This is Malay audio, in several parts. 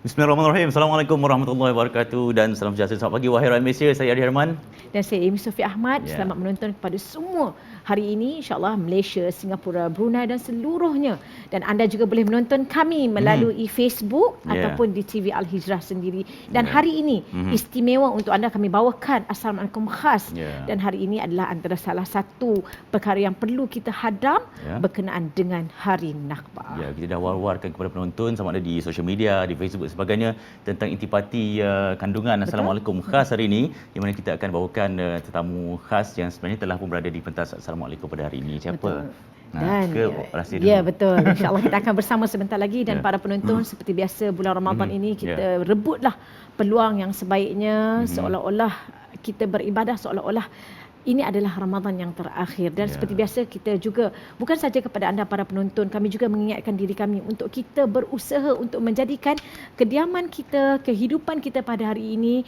Bismillahirrahmanirrahim. Assalamualaikum warahmatullahi wabarakatuh dan salam sejahtera. Selamat pagi wahai rakyat Malaysia. Saya Adi Herman. Dan saya Amy Sophie Ahmad. Ya. Selamat menonton kepada semua hari ini. InsyaAllah Malaysia, Singapura, Brunei dan seluruhnya. Dan anda juga boleh menonton kami melalui Facebook ataupun di TV Al-Hijrah sendiri. Dan hari ini istimewa untuk anda kami bawakan Assalamualaikum khas. Dan hari ini adalah antara salah satu perkara yang perlu kita hadam berkenaan dengan Hari Nakba. Ya, kita dah war-warkan kepada penonton sama ada di social media, di Facebook dan sebagainya tentang intipati kandungan Assalamualaikum khas hari ini, di mana kita akan bawakan tetamu khas yang sebenarnya telah pun berada di pentas Assalamualaikum pada hari ini. Siapa? Dan rahsia ya betul, insyaAllah kita akan bersama sebentar lagi. Dan para penonton, seperti biasa bulan Ramadan ini kita rebutlah peluang yang sebaiknya, seolah-olah kita beribadah seolah-olah ini adalah Ramadan yang terakhir. Dan seperti biasa kita juga bukan saja kepada anda para penonton, kami juga mengingatkan diri kami untuk kita berusaha untuk menjadikan kediaman kita, kehidupan kita pada hari ini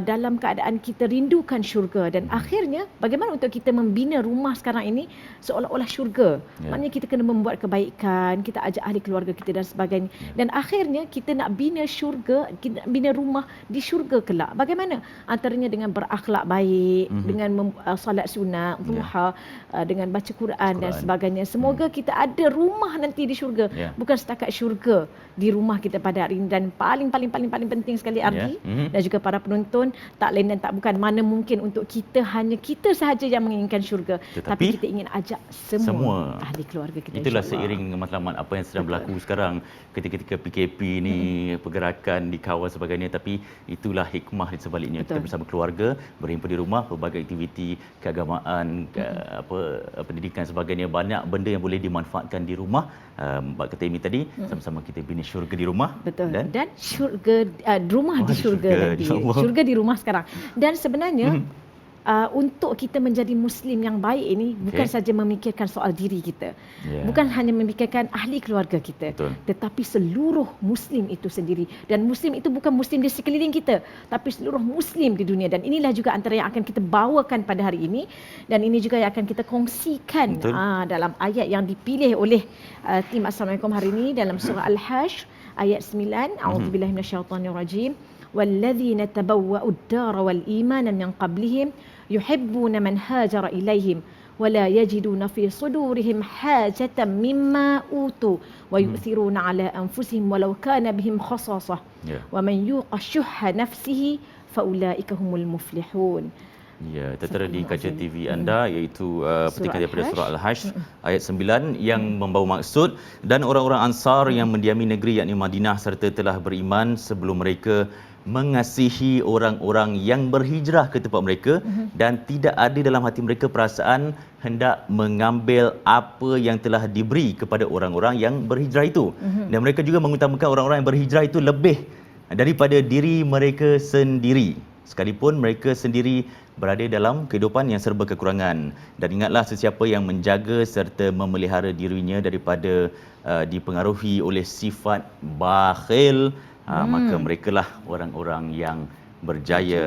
dalam keadaan kita rindukan syurga. Dan akhirnya bagaimana untuk kita membina rumah sekarang ini seolah-olah syurga. Maknanya kita kena membuat kebaikan, kita ajak ahli keluarga kita dan sebagainya. Dan akhirnya kita nak bina syurga, kita nak bina rumah di syurga kelak. Bagaimana? Antaranya dengan berakhlak baik, dengan solat sunat, duha, dengan baca Quran dan sebagainya. Semoga kita ada rumah nanti di syurga. Bukan setakat syurga di rumah kita pada hari ini. Dan paling penting sekali Ardi dan juga para penonton, tak lain dan tak bukan, mana mungkin untuk kita hanya kita sahaja yang menginginkan syurga, tapi kita ingin ajak semua ahli keluarga kita. Itulah seiring matlamat apa yang sedang berlaku sekarang ketika PKP ni, pergerakan di kawal sebagainya, tapi itulah hikmah di sebaliknya. Kita bersama keluarga berhimpun di rumah, berbagai aktiviti keagamaan, pendidikan sebagainya, banyak benda yang boleh dimanfaatkan di rumah. Kata Amy tadi, sama-sama kita bina syurga di rumah. Betul. Dan syurga rumah di syurga nanti. Syurga di rumah sekarang. Dan sebenarnya untuk kita menjadi Muslim yang baik ini bukan saja memikirkan soal diri kita, bukan hanya memikirkan ahli keluarga kita, tetapi seluruh Muslim itu sendiri. Dan Muslim itu bukan Muslim di sekeliling kita, tapi seluruh Muslim di dunia. Dan inilah juga antara yang akan kita bawakan pada hari ini. Dan ini juga yang akan kita kongsikan dalam ayat yang dipilih oleh tim Assalamualaikum hari ini dalam surah Al-Hajj ayat 9. A'udzubillahi minasyaitonirrajim. وَالَّذِينَ تَبَوَّأُوا الدَّارَ وَالْإِيمَانَ مِنْ قَبْلِهِمْ يُحِبُّونَ مَنْ هَاجَرَ إِلَيْهِمْ وَلَا يَجِدُونَ فِي صُدُورِهِمْ حَاجَةً مِّمَّا أُوتُوا وَيُؤْثِرُونَ عَلَى أَنفُسِهِمْ وَلَوْ كَانَ بِهِمْ خَصَاصَةٌ وَمَنْ يُوقَ شُحَّ نَفْسِهِ فَأُولَئِكَ هُمُ الْمُفْلِحُونَ. Ya, tertera di kaca TV anda iaitu petikan daripada surah Al-Hajj ayat 9 yang membawa maksud, dan orang-orang Ansar yang mendiami negeri yakni Madinah serta telah beriman sebelum mereka mengasihi orang-orang yang berhijrah ke tempat mereka dan tidak ada dalam hati mereka perasaan hendak mengambil apa yang telah diberi kepada orang-orang yang berhijrah itu. Dan mereka juga mengutamakan orang-orang yang berhijrah itu lebih daripada diri mereka sendiri, sekalipun mereka sendiri berada dalam kehidupan yang serba kekurangan. Dan ingatlah, sesiapa yang menjaga serta memelihara dirinya daripada dipengaruhi oleh sifat bakhil, maka merekalah orang-orang yang berjaya.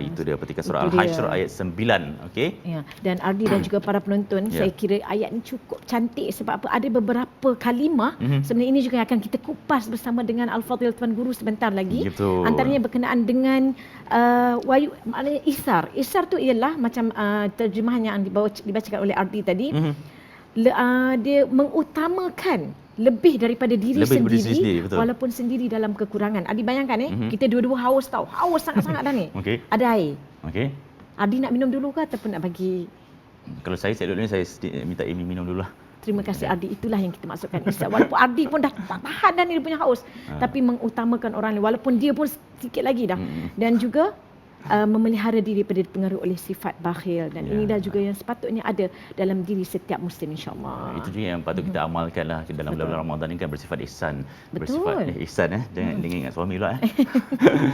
Itu dia petikan surah Al-Hajj ayat 9. Okey. Ya, dan Ardi dan juga para penonton, saya kira ayat ini cukup cantik sebab apa? Ada beberapa kalimah sebenarnya ini juga akan kita kupas bersama dengan Al-Fadhil Tuan Guru sebentar lagi. Betul. Antaranya berkenaan dengan maknanya isar. Isar tu ialah macam terjemahan yang dibacakan oleh Ardi tadi. Dia mengutamakan lebih daripada diri sendiri, walaupun sendiri dalam kekurangan. Adi bayangkan kita dua-dua haus tau. Haus sangat-sangat dah ni. Ada air. Adi nak minum dulu ke ataupun nak bagi? Kalau saya dulu ni saya minta Amy minum dululah. Terima kasih Ardi. Itulah yang kita maksudkan. Walaupun Ardi pun dah tak tahan dah ni dia punya haus, tapi mengutamakan orang lain walaupun dia pun sikit lagi dah. Dan juga memelihara diri daripada dipengaruhi oleh sifat bakhil. Dan inilah juga yang sepatutnya ada dalam diri setiap Muslim, insyaAllah. Itu juga yang patut kita amalkanlah dalam bulan Ramadan ini, kan bersifat ihsan. Bersifat ihsan dengan ingat suami pula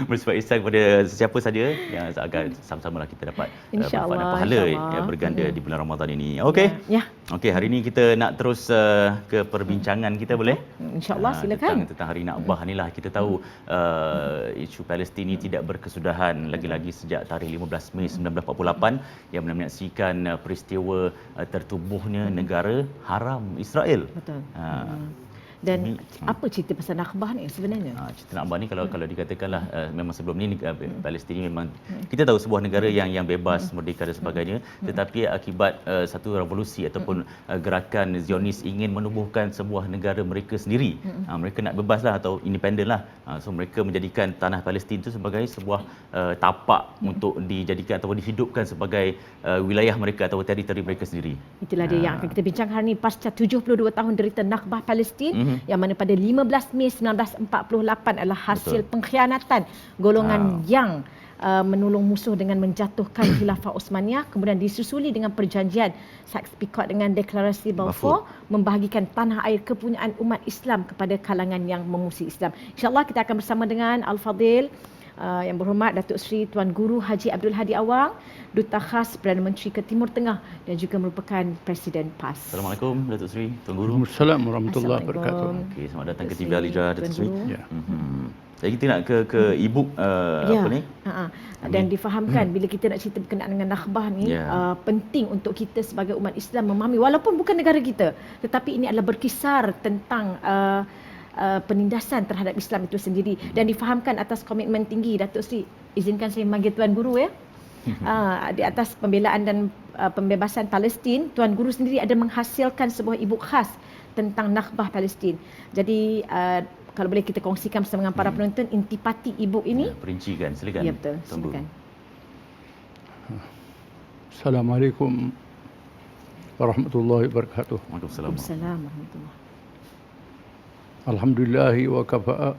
bersifat ihsan kepada sesiapa saja yang agar sama-samalah kita dapat manfaat dan pahala yang berganda di bulan Ramadan ini. Okey. Okey, hari ini kita nak terus ke perbincangan kita, boleh? InsyaAllah, silakan. Tentang Hari Nakbah ni lah. Kita tahu isu Palestin ini tidak berkesudahan lagi-lagi sejak tarikh 15 Mei 1948 yang menyaksikan peristiwa tertubuhnya negara haram Israel. Betul. Dan apa cerita pasal Nakbah ni sebenarnya? Cerita Nakbah ni kalau dikatakanlah memang sebelum ni Palestin ni memang kita tahu sebuah negara yang bebas, merdeka dan sebagainya, tetapi akibat satu revolusi ataupun gerakan Zionis ingin menubuhkan sebuah negara mereka sendiri. Mereka nak bebaslah atau independen lah. So mereka menjadikan tanah Palestin itu sebagai sebuah tapak untuk dijadikan atau dihidupkan sebagai wilayah mereka atau teritori mereka sendiri. Itulah dia yang akan kita bincang hari ini pasca 72 tahun derita Nakbah Palestin, yang mana pada 15 Mei 1948 adalah hasil pengkhianatan golongan yang menolong musuh dengan menjatuhkan Khilafah Osmaniyah, kemudian disusuli dengan perjanjian Sykes-Picot dengan deklarasi Balfour membahagikan tanah air kepunyaan umat Islam kepada kalangan yang memusuhi Islam. InsyaAllah kita akan bersama dengan Al-Fadhil yang berhormat Datuk Seri Tuan Guru Haji Abdul Hadi Awang, Duta Khas Perdana Menteri ke Timur Tengah dan juga merupakan Presiden PAS. Assalamualaikum Datuk Seri, Tuan Guru. Assalamualaikum warahmatullahi wabarakatuh. Okey, selamat datang ke TV Al-Hijrah Datuk Seri. Ya. Jadi kita nak ke ibu apa ni? Dan difahamkan bila kita nak cerita berkenaan dengan Nakbah ni, penting untuk kita sebagai umat Islam memahami, walaupun bukan negara kita, tetapi ini adalah berkisar tentang penindasan terhadap Islam itu sendiri, dan difahamkan atas komitmen tinggi Datuk Seri, izinkan saya memanggil Tuan Guru ya. Di atas pembelaan dan pembebasan Palestin, Tuan Guru sendiri ada menghasilkan sebuah e-book khas tentang Nakbah Palestin. Jadi kalau boleh kita kongsikan bersama dengan para penonton intipati e-book ini. Perincikan, silakan. Ya betul, silakan. Assalamualaikum warahmatullahi wabarakatuh. Waalaikumsalam. Waalaikumsalam warahmatullahi. Alhamdulillahi wa kafa'a.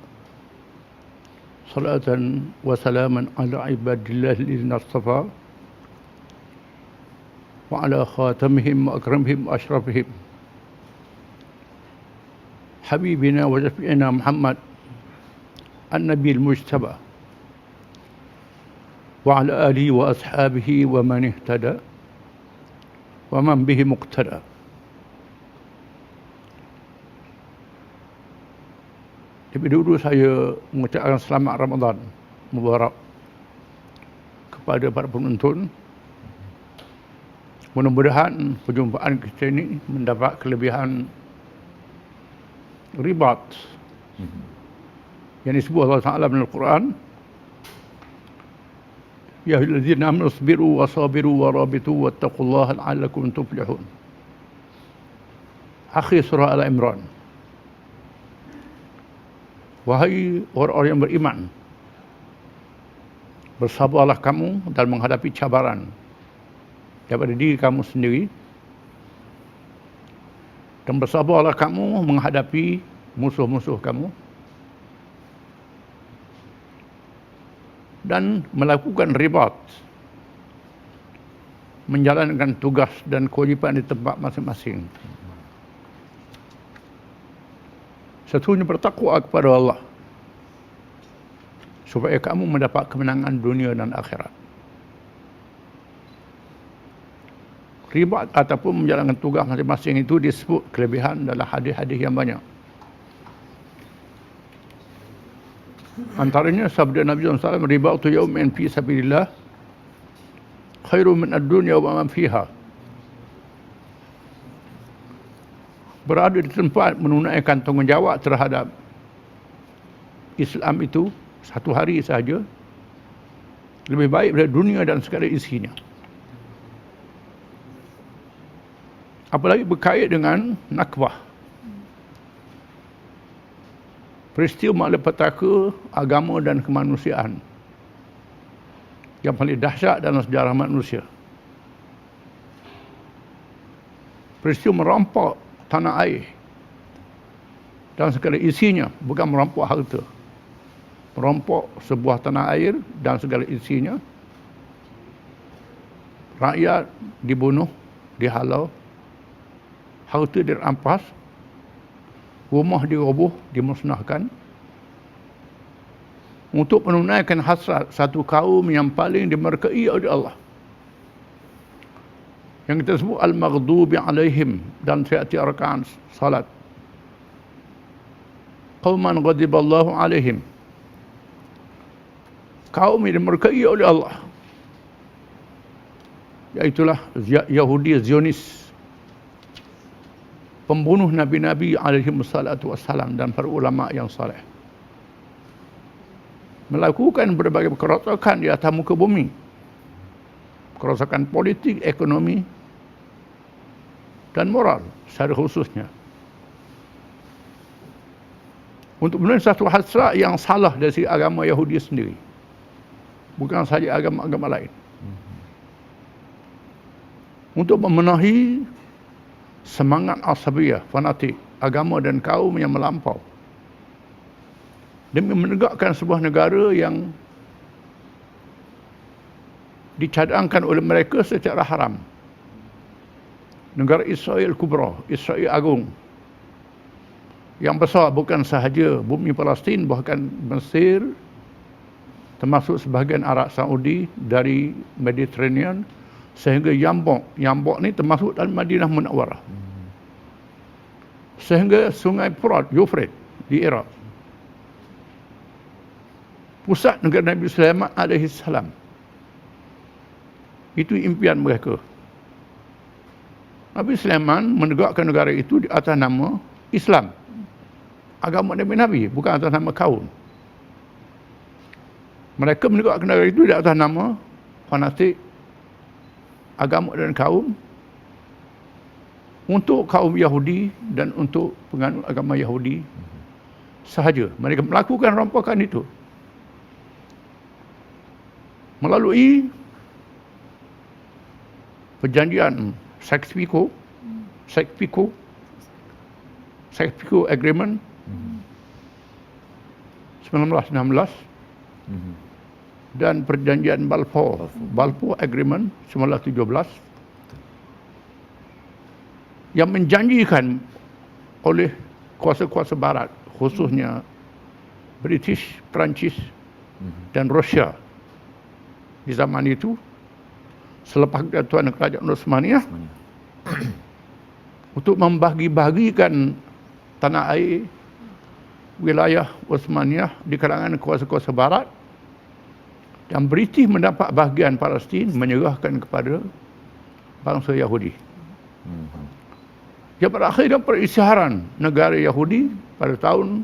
Salatan wa salaman ala ibadillah lillazina astafa wa ala khatamihim wa akramihim wa ashrafihim habibina wa shafi'ina Muhammad an-nabi al-mujtaba wa ala alihi wa ashabihi wa man ihtada wa man bihi muqtada. Lebih dulu saya mengucapkan selamat Ramadan Mubarak kepada para penonton. Mudah-mudahan perjumpaan kita ini mendapat kelebihan ribat yang disebut Allah Ta'ala dalam Al-Quran. Ya ayyuhallazina amanu sabiru wa sabiru wa rabitu wattaqullaha la'allakum tuflihun. Akhir surah Al-Imran. Wahai orang-orang yang beriman, bersabarlah kamu dalam menghadapi cabaran daripada diri kamu sendiri, dan bersabarlah kamu menghadapi musuh-musuh kamu, dan melakukan ribat, menjalankan tugas dan kewajipan di tempat masing-masing. Satunya bertakwa kepada Allah supaya kamu mendapat kemenangan dunia dan akhirat. Ribat ataupun menjalankan tugas masing-masing itu disebut kelebihan dalam hadis-hadis yang banyak. Antaranya sabda Nabi SAW, ribatu yaumin fi sabilillah khairu min ad-dunya wa man fiha. Berada di tempat menunaikan tanggungjawab terhadap Islam itu satu hari sahaja lebih baik daripada dunia dan segala isinya. Apalagi berkait dengan Nakbah, peristiwa malapetaka agama dan kemanusiaan yang paling dahsyat dalam sejarah manusia. Peristiwa merampak tanah air dan segala isinya, bukan merampok harta, merampok sebuah tanah air dan segala isinya. Rakyat dibunuh, dihalau, harta dirampas, rumah diroboh, dimusnahkan, untuk menunaikan hasrat satu kaum yang paling dimurkai oleh Allah, yang kita sebut al-maghdubi alaihim dan setiap rakaat salat. Qauman ghadiballahu alaihim, kaum yang dimurkai oleh Allah, iaitulah Yahudi Zionis pembunuh nabi-nabi alaihi wassalatu wassalam dan para ulama yang saleh. Melakukan berbagai kerosakan di atas muka bumi. Kerosakan politik, ekonomi dan moral secara khususnya. Untuk memenuhi satu hasrat yang salah dari segi agama Yahudi sendiri. Bukan sahaja agama-agama lain. Untuk memenuhi semangat asabiyah, fanatik, agama dan kaum yang melampau. Demi menegakkan sebuah negara yang dicadangkan oleh mereka secara haram. Negara Israel Kubra, Israel Agung. Yang besar bukan sahaja bumi Palestin, bahkan Mesir, termasuk sebahagian Arab Saudi dari Mediterranean, sehingga Yambok. Yambok ni termasuk dalam Madinah Munawwarah. Sehingga sungai Furat, Euphrates di Iraq. Pusat negara Nabi Sulaiman alaihi salam. Itu impian mereka. Nabi Sulaiman menegakkan negara itu di atas nama Islam. Agama Nabi-Nabi, bukan atas nama kaum. Mereka menegakkan negara itu di atas nama fanatik, agama dan kaum, untuk kaum Yahudi dan untuk penganut agama Yahudi sahaja. Mereka melakukan rompakan itu melalui perjanjian Sykes-Picot Agreement 1916 dan perjanjian Balfour Agreement 1917 yang menjanjikan oleh kuasa-kuasa barat, khususnya British, Perancis dan Rusia di zaman itu, selepas kejatuhan kerajaan Utsmaniyah, untuk membagi-bagikan tanah air wilayah Utsmaniyah di kalangan kuasa-kuasa barat, dan British mendapat bahagian Palestin menyerahkan kepada bangsa Yahudi. Yang berakhir dengan perisytiharan negara Yahudi pada tahun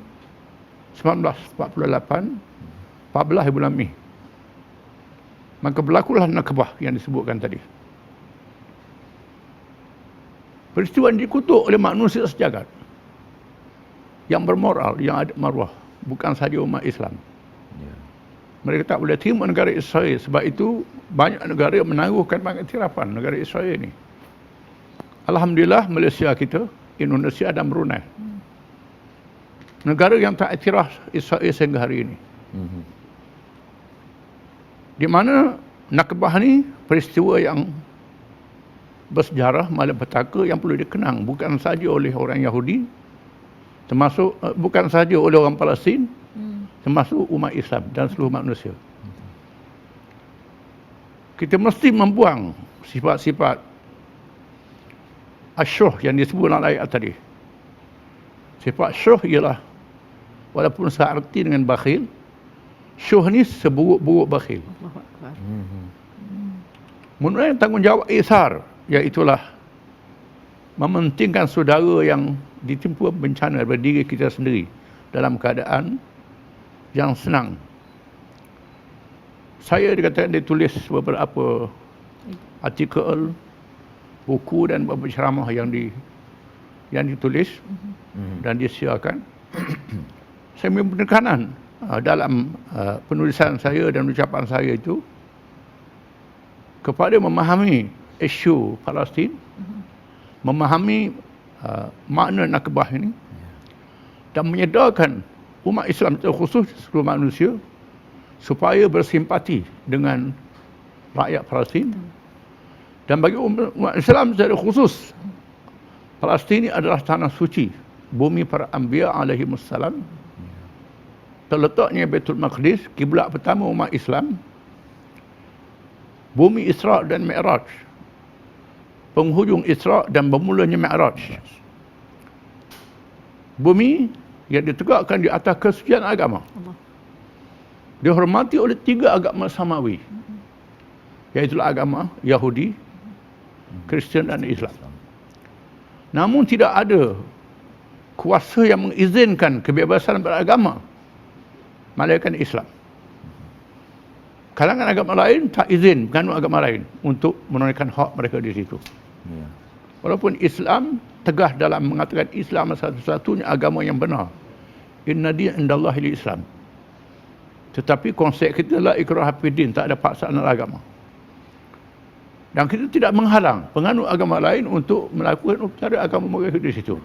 1948, 14 bulan Mei. Maka berlakulah Nakbah yang disebutkan tadi. Peristiwa yang dikutuk oleh manusia sejagat, yang bermoral, yang ada maruah, bukan sahaja umat Islam. Mereka tak boleh terima negara Israel. Sebab itu banyak negara yang menangguhkan pengiktirafan negara Israel ini. Alhamdulillah, Malaysia kita, Indonesia dan Brunei, negara yang tak iktiraf Israel sehingga hari ini. Di mana Nakbah ni peristiwa yang bersejarah, malapetaka yang perlu dikenang, bukan saja oleh orang Yahudi, termasuk bukan saja oleh orang Palestin, termasuk umat Islam dan seluruh manusia. Kita mesti membuang sifat-sifat asyuh yang disebut dalam ayat tadi. Sifat syuh ialah, walaupun searti dengan bakhil, syuh ni seburuk-buruk bakhil. Menurut tanggungjawab isar, iaitulah mementingkan saudara yang ditimpa bencana daripada diri kita sendiri dalam keadaan yang senang. Saya dikatakan dia tulis beberapa artikel, buku dan beberapa ceramah yang ditulis dan disiarkan. Saya memberi penekanan dalam penulisan saya dan ucapan saya itu kepada memahami isu Palestin, memahami makna Nakbah ini, dan menyedarkan umat Islam terkhusus seluruh manusia supaya bersimpati dengan rakyat Palestin. Dan bagi umat Islam secara khusus, Palestin ini adalah tanah suci, bumi para Anbiya alaihimussalam. Terletaknya Baitul Maqdis, kiblat pertama umat Islam. Bumi Isra' dan Mi'raj, penghujung Isra' dan bermulanya Mi'raj. Bumi yang ditegakkan di atas kesucian agama, dihormati oleh 3 agama samawi, iaitu agama Yahudi, Kristian dan Islam. Namun tidak ada kuasa yang mengizinkan kebebasan beragama melainkan Islam. Kalangan agama lain tak izin menganut agama lain untuk menunaikan hak mereka di situ. Ya. Walaupun Islam tegas dalam mengatakan Islam adalah satu-satunya agama yang benar. Inna din indallahi Islam. Tetapi konsep kita la ikrah fiddin, tak ada paksaan dalam agama. Dan kita tidak menghalang penganut agama lain untuk melakukan upacara agama mereka di situ.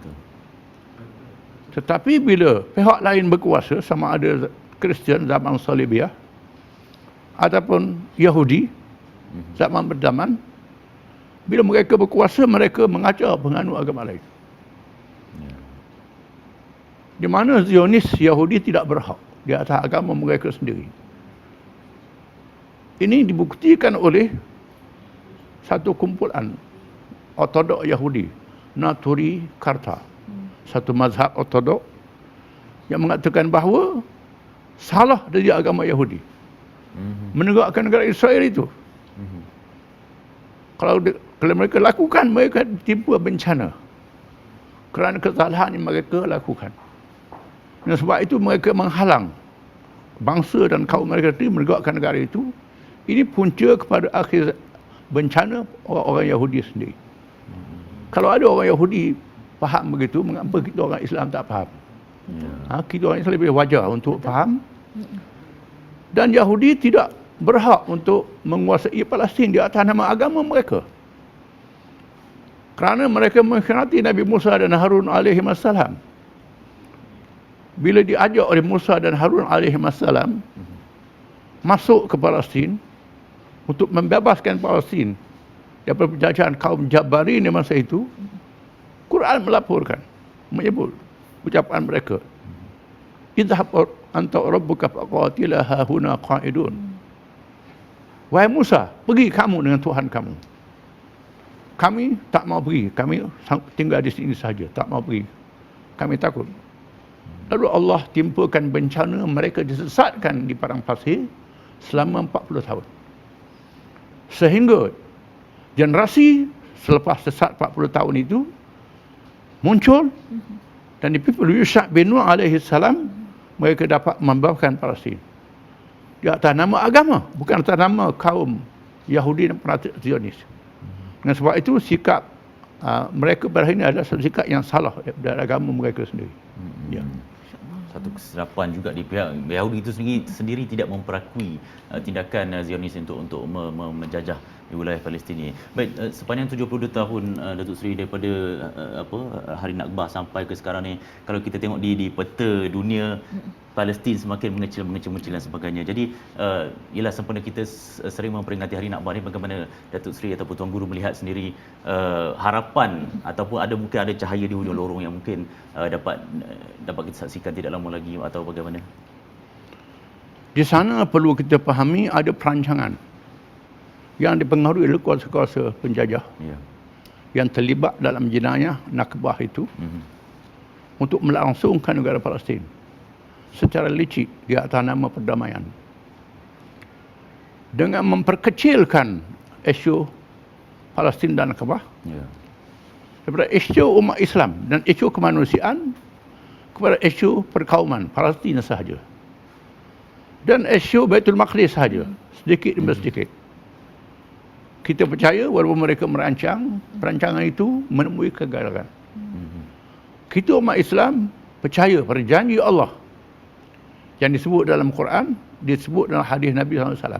Tetapi bila pihak lain berkuasa, sama ada Kristian zaman Salibiyah ataupun Yahudi zaman berdaman, bila mereka berkuasa, mereka mengajar penganut agama lain. Di mana Zionis Yahudi tidak berhak di atas agama mereka sendiri. Ini dibuktikan oleh satu kumpulan Ortodok Yahudi, Naturi Karta, satu mazhab Ortodok yang mengatakan bahawa salah dari agama Yahudi menegakkan negara Israel itu. Kalau mereka lakukan, mereka timpa bencana kerana kesalahan yang mereka lakukan. Dan sebab itu mereka menghalang bangsa dan kaum mereka itu menegakkan negara itu. Ini punca kepada akhir bencana orang-orang Yahudi sendiri. Kalau ada orang Yahudi faham begitu, mengapa kita orang Islam tak faham? Kita orang Islam lebih wajar untuk faham. Dan Yahudi tidak berhak untuk menguasai Palestin di atas nama agama mereka. Kerana mereka mengkhianati Nabi Musa dan Harun alaihi wassalam. Bila diajak oleh Musa dan Harun alaihi wassalam masuk ke Palestin untuk membebaskan Palestin daripada penjajahan kaum Jabarin di masa itu, Quran melaporkan, menyebut ucapan mereka, idhab anta rabbuka faqatila hahuna qa'idun. Wahai Musa, pergi kamu dengan Tuhan kamu. Kami tak mau pergi, kami tinggal di sini saja, tak mau pergi. Kami takut. Lalu Allah timpakan bencana, mereka disesatkan di padang pasir selama 40 tahun. Sehingga generasi selepas sesat 40 tahun itu muncul dan dipimpin Yusha bin Nun alaihi salam, mereka dapat membebaskan Palestin. Di atas nama agama, bukan atas nama kaum Yahudi dan fanatik Zionis. Dengan sebab itu sikap mereka pada hari ini adalah satu sikap yang salah dari agama mereka sendiri. Ya. Satu kesilapan juga di pihak Yahudi itu sendiri tidak memperakui tindakan Zionis untuk menjajah di wilayah Palestin ini. Baik, sepanjang 72 tahun Datuk Seri daripada Hari Nakbah sampai ke sekarang ni, kalau kita tengok di peta dunia, Palestin semakin mengecil dan sebagainya. Jadi ialah sempena kita sering memperingati Hari Nakbah ni, bagaimana Datuk Seri ataupun Tuan Guru melihat sendiri harapan ataupun mungkin ada cahaya di hujung lorong yang mungkin dapat kita saksikan tidak lama lagi, atau bagaimana? Di sana perlu kita fahami ada perancangan yang dipengaruhi oleh kuasa-kuasa penjajah yang terlibat dalam jenayah Nakbah itu untuk melangsungkan negara Palestin secara licik di atas nama perdamaian, dengan memperkecilkan isu Palestin dan Nakbah daripada isu umat Islam dan isu kemanusiaan kepada isu perkauman Palestin sahaja dan isu Baitul Maqdis sahaja, sedikit demi sedikit. Kita percaya walaupun mereka merancang, perancangan itu menemui kegagalan. Kita umat Islam percaya pada janji Allah yang disebut dalam Quran, disebut dalam hadis Nabi SAW,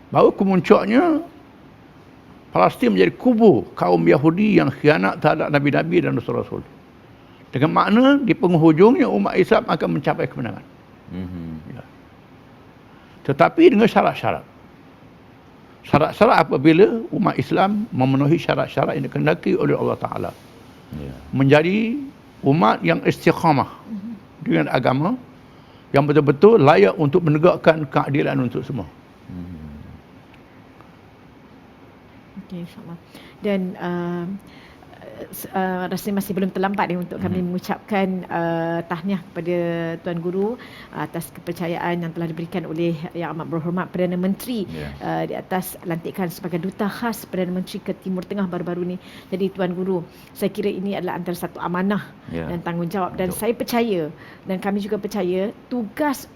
bahawa kemuncaknya Palestin menjadi kubu kaum Yahudi yang khianat terhadap Nabi-Nabi dan Rasul-Rasul. Dengan makna di penghujungnya umat Islam akan mencapai kemenangan. Ya. Tetapi dengan syarat-syarat. Syarat-syarat apabila umat Islam memenuhi syarat-syarat yang dikehendaki oleh Allah Ta'ala. Menjadi umat yang istiqamah dengan agama yang betul-betul layak untuk menegakkan keadilan untuk semua. Okey, insyaAllah. Dan rasanya masih belum terlambat untuk kami mengucapkan tahniah kepada Tuan Guru atas kepercayaan yang telah diberikan oleh Yang Amat Berhormat Perdana Menteri di atas lantikan sebagai duta khas Perdana Menteri ke Timur Tengah baru-baru ni. Jadi Tuan Guru, saya kira ini adalah antara satu amanah dan tanggungjawab, dan saya percaya dan kami juga percaya tugas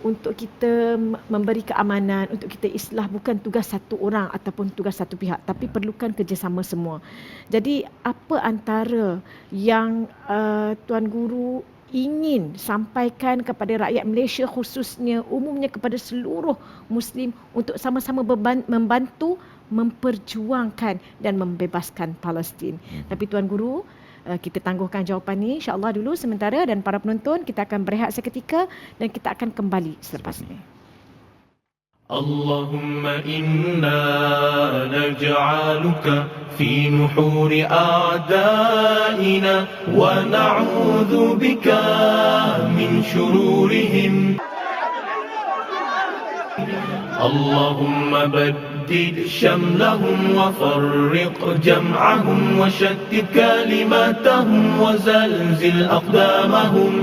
untuk kita memberi keamanan, untuk kita islah bukan tugas satu orang ataupun tugas satu pihak, tapi perlukan kerjasama semua. Jadi apa antara yang Tuan Guru ingin sampaikan kepada rakyat Malaysia, khususnya umumnya kepada seluruh Muslim, untuk sama-sama membantu memperjuangkan dan membebaskan Palestin? Tapi Tuan Guru, kita tangguhkan jawapan ni insya-Allah dulu sementara, dan para penonton kita akan berehat seketika dan kita akan kembali selepas ini. Allahumma inna naj'aluka fi nuhuri a'daina wa na'udzu bika min shururihim. Allahumma بدد شملهم وفرق جمعهم وشتت كلماتهم وزلزل أقدامهم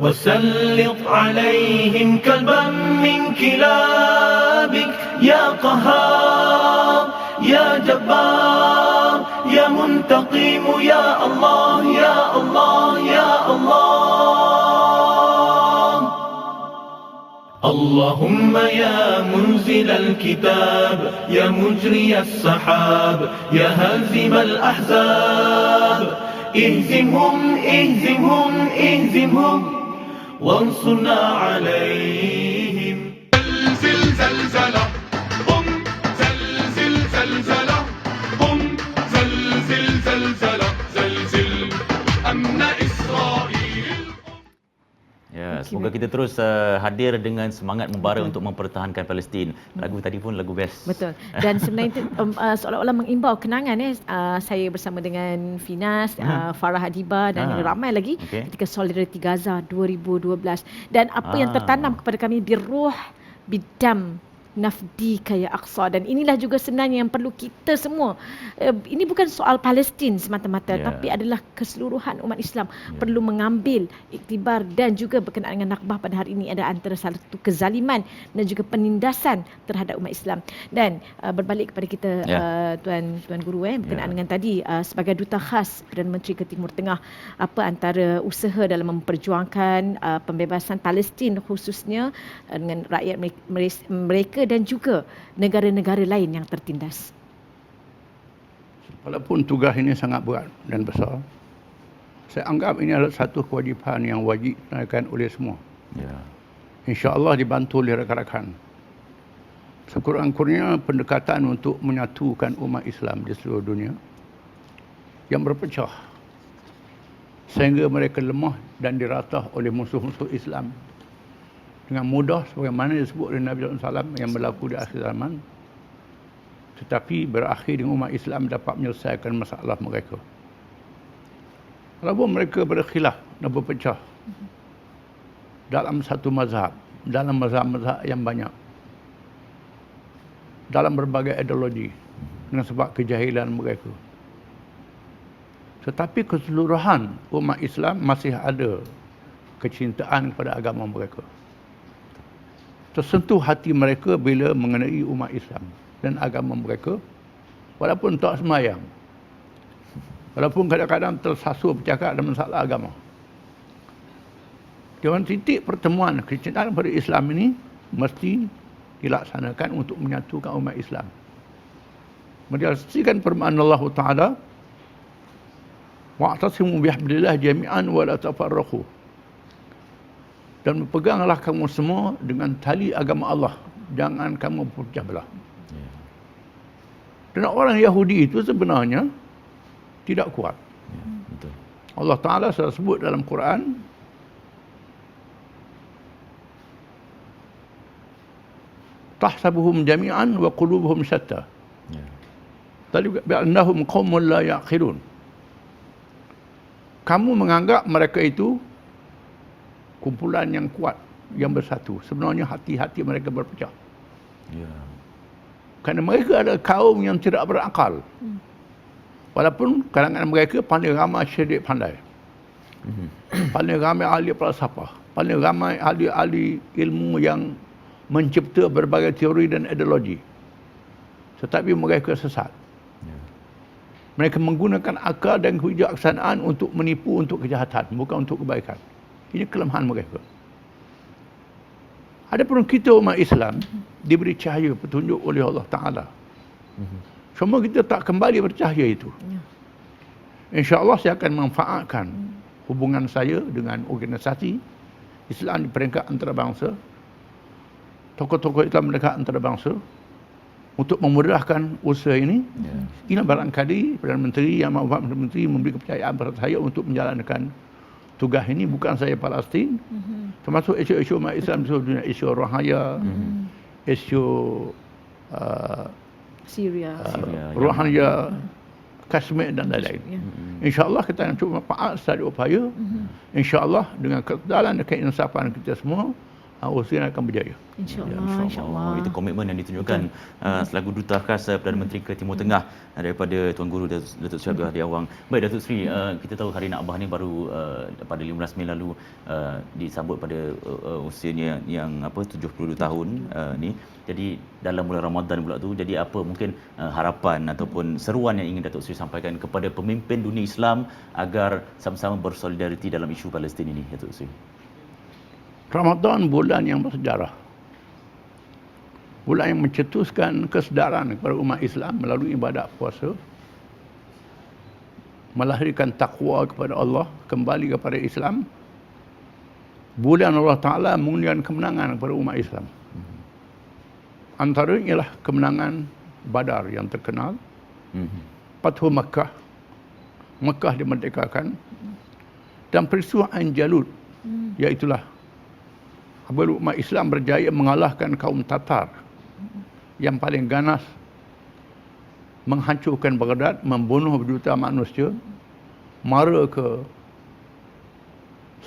وسلط عليهم كلبا من كلابك يا قهار يا جبار يا منتقم يا الله يا الله يا الله. اللهم يا منزل الكتاب يا مجري السحاب يا هازم الأحزاب اهزمهم اهزمهم اهزمهم وانصرنا عليهم. زلزل زلزلة قم زلزل زلزلة قم زلزل زلزلة زلزل أمن إسرائيل. Ya, semoga kita terus hadir dengan semangat membara untuk mempertahankan Palestin. Lagu tadi pun lagu best. Betul. Dan sebenarnya itu seolah-olah mengimbau kenangan saya bersama dengan Finas, Farah Adiba dan ramai lagi ketika Solidarity Gaza 2012. Dan apa yang tertanam kepada kami biruh bidam nafdi kaya Aqsa, dan inilah juga sebenarnya yang perlu kita semua, ini bukan soal Palestin semata-mata, tapi adalah keseluruhan umat Islam perlu mengambil iktibar dan juga berkenaan dengan Nakbah pada hari ini ada antara satu kezaliman dan juga penindasan terhadap umat Islam. Dan berbalik kepada kita Tuan Guru berkenaan dengan tadi sebagai duta khas Perdana Menteri ke Timur Tengah, apa antara usaha dalam memperjuangkan pembebasan Palestin khususnya dengan rakyat mereka dan juga negara-negara lain yang tertindas? Walaupun tugas ini sangat berat dan besar, saya anggap ini adalah satu kewajipan yang wajib ditunaikan oleh semua. InsyaAllah dibantu oleh rakan-rakan. Sekurang-kurangnya pendekatan untuk menyatukan umat Islam di seluruh dunia yang berpecah sehingga mereka lemah dan diratah oleh musuh-musuh Islam dengan mudah sebagaimana disebut oleh Nabi SAW yang berlaku di akhir zaman, tetapi berakhir dengan umat Islam dapat menyelesaikan masalah mereka. Walaupun mereka berkhilaf dan berpecah dalam satu mazhab, dalam mazhab-mazhab yang banyak, dalam berbagai ideologi dengan sebab kejahilan mereka, tetapi keseluruhan umat Islam masih ada kecintaan kepada agama mereka. Tersentuh hati mereka bila mengenai umat Islam dan agama mereka, walaupun tak semayang, walaupun kadang-kadang tersasul bercakap dalam masalah agama. Dengan titik pertemuan kecintaan pada Islam ini mesti dilaksanakan untuk menyatukan umat Islam. Menyaksikan firman Allah Ta'ala, wa'tasimu bihablillah jami'an wa la tafarraqu. Dan berpeganglah kamu semua dengan tali agama Allah, jangan kamu berpecah belah. Dan orang Yahudi itu sebenarnya tidak kuat. Allah Ta'ala sudah sebut dalam Quran, tahsabuhum jami'an wa qulubuhum syatta. Tadi bi'annahum qaumun la ya'qilun. Kamu menganggap mereka itu kumpulan yang kuat, yang bersatu. Sebenarnya hati-hati mereka berpecah. Kerana mereka adalah kaum yang tidak berakal. Walaupun kalangan mereka paling ramai syedek pandai. Paling ramai ahli falsafah. Paling ramai ahli-ahli ilmu yang mencipta berbagai teori dan ideologi. Tetapi mereka sesat. Mereka menggunakan akal dan kebijaksanaan untuk menipu untuk kejahatan, bukan untuk kebaikan. Ini kelemahan mereka. Adapun kita umat Islam diberi cahaya petunjuk oleh Allah Ta'ala. Cuma kita tak kembali bercahaya itu. InsyaAllah saya akan manfaatkan hubungan saya dengan organisasi Islam di peringkat antarabangsa, tokoh-tokoh Islam dekat antarabangsa, untuk memudahkan usaha ini. Ini barangkali Perdana Menteri yang mahu Perdana Menteri memberi kepercayaan pada saya untuk menjalankan tugas ini. Bukan saya Palestin, termasuk isu-isu umat Islam di seluruh dunia, isu Rohingya, isu Syria. Rohingya, Kashmir dan lain-lain. InsyaAllah kita akan cuba manfaat secara upaya. InsyaAllah dengan kekedalan dan keinsafan kita semua, usaha akan berjaya. InsyaAllah. Itu komitmen yang ditunjukkan selaku Duta Khas Perdana Menteri ke Timur Tengah daripada Tuan Guru Datuk Seri Abdul Hadi Awang. Baik Datuk Seri, kita tahu Hari Nak Abah ni baru pada 15 Mei lalu disambut pada usianya yang 72 tahun ni. Jadi dalam bulan Ramadan pula tu, jadi apa mungkin harapan ataupun seruan yang ingin Datuk Seri sampaikan kepada pemimpin dunia Islam agar sama-sama bersolidariti dalam isu Palestin ini, Datuk Seri? Ramadan bulan yang bersejarah. Bulan yang mencetuskan kesedaran kepada umat Islam melalui ibadat puasa. Melahirkan takwa kepada Allah, kembali kepada Islam. Bulan Allah Ta'ala mengundikan kemenangan kepada umat Islam. Antaranya ialah kemenangan Badar yang terkenal. Fathu Makkah. Makkah dimerdekakan. Dan peristiwa Ain Jalut, iaitulah apabila umat Islam berjaya mengalahkan kaum Tatar yang paling ganas, menghancurkan Baghdad, membunuh berjuta manusia, mara ke